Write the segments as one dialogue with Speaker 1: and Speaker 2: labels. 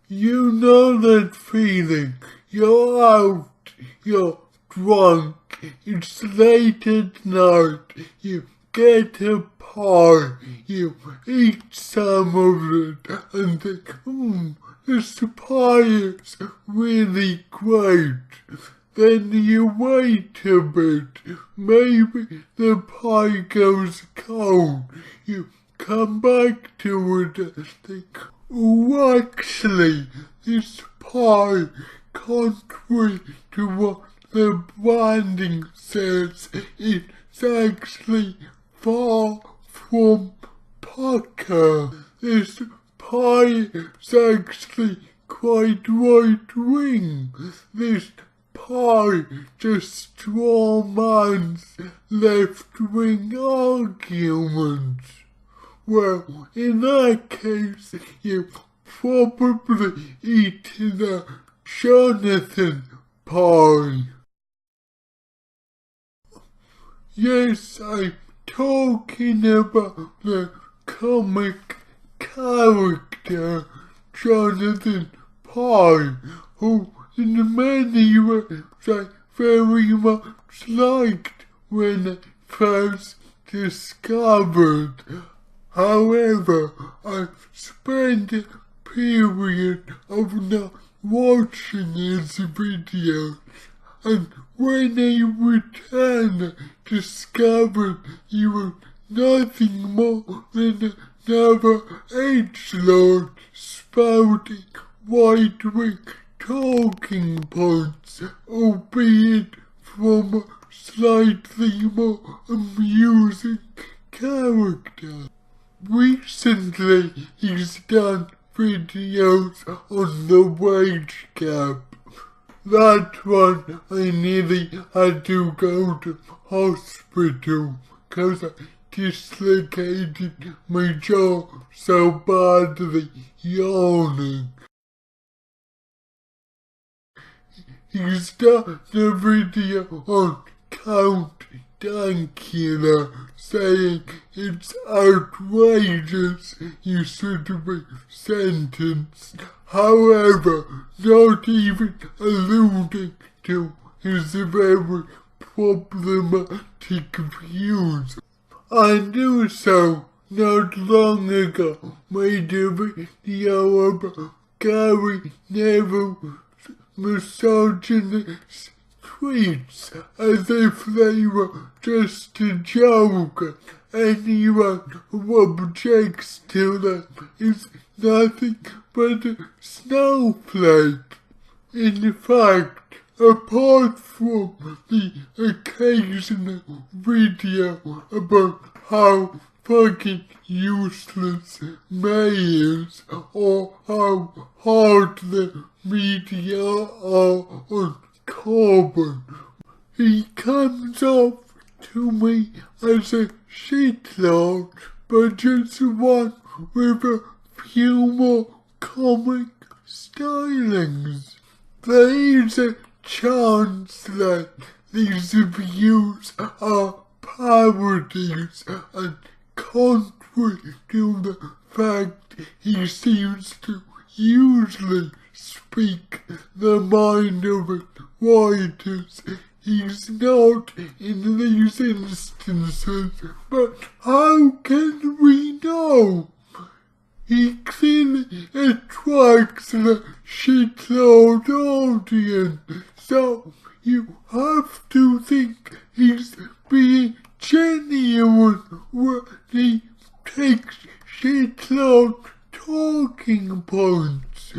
Speaker 1: You know that feeling. You're out, you're drunk, it's late at night, you get a pie, you eat some of it and think, this pie is really great. Then you wait a bit, maybe the pie goes cold, you come back to it and think, oh, actually, this pie, contrary to what the branding says, it's actually far from pucker. This pie is actually quite right-wing. This pie just strawmans left-wing arguments. Well, in that case, you probably eaten a Jonathan pie. Yes, I'm talking about the comic character Jonathan Pie, who in many ways I very much liked when I first discovered. However, I've spent a period of not watching his videos, and when I returned, I discovered he was nothing more than another edgelord spouting right-wing talking points, albeit from a slightly more amusing character. Recently, he's done videos on the wage gap. That one I nearly had to go to hospital because I dislocated my jaw so badly yawning. He's done a video on Count Dankula saying it's outrageous you should be sentenced, however not even alluding to his very problematic views. And also, not long ago, made a video about Gary Neville's misogynist tweets as if they were just a joke. Anyone who objects to them is nothing but a snowflake. In fact, apart from the occasional video about how fucking useless May is, or how hard the media are on Corbyn, he comes off to me as a shitlord, but just one with a few more comic stylings. There is a chance that these views are parodies, and contrary to the fact he seems to usually speak the mind of his writers, he's not in these instances. But how can we know? He clearly attracts the shitlord audience, so you have to think he's being genuine when he takes shitlord talking points.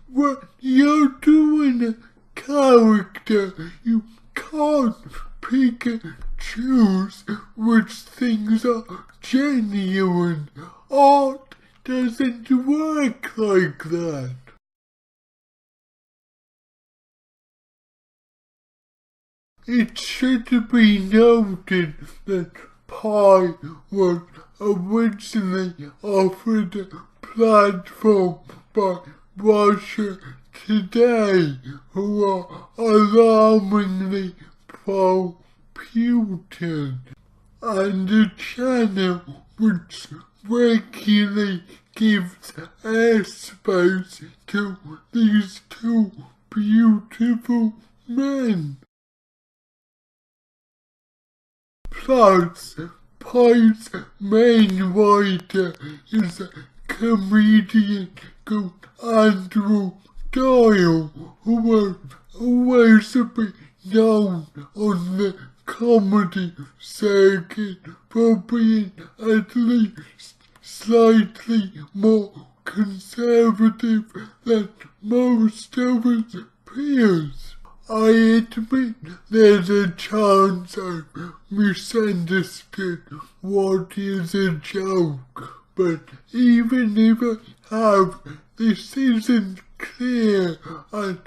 Speaker 1: When you're doing a character, you can't pick and choose which things are genuine. Art doesn't work like that. It should be noted that Pi was originally offered a platform by Russia Today, who are alarmingly pro-Putin, and a channel which regularly gives airspace to these two beautiful men. Plus, Pie's main writer is a comedian called Andrew Doyle, who will always be known on the comedy circuit for being at least slightly more conservative than most of his peers. I admit there's a chance I've misunderstood what is a joke, but even if I have, this isn't clear, and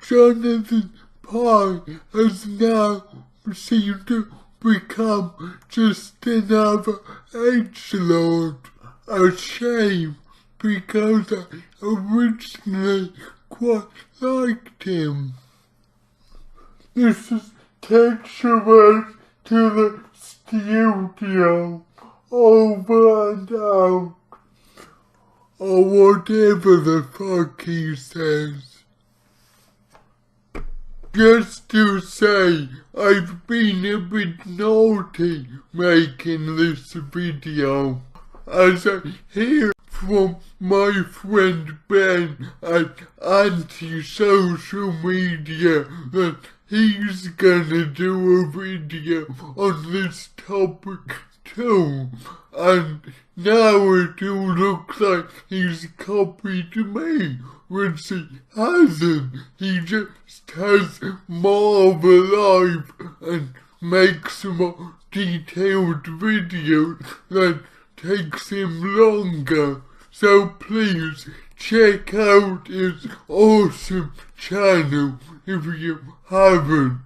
Speaker 1: Jonathan Pie has now seemed to become just another edgelord. A shame, because I originally quite liked him. This is texture to the studio, over and out, or whatever the fuck he says. Just to say, I've been a bit naughty making this video, as I hear from my friend Ben at Anti-Social Media that he's gonna do a video on this topic too, and now it all looks like he's copied me, which he hasn't. He just has more of a life and makes more detailed videos that takes him longer. So please check out his awesome channel if you haven't.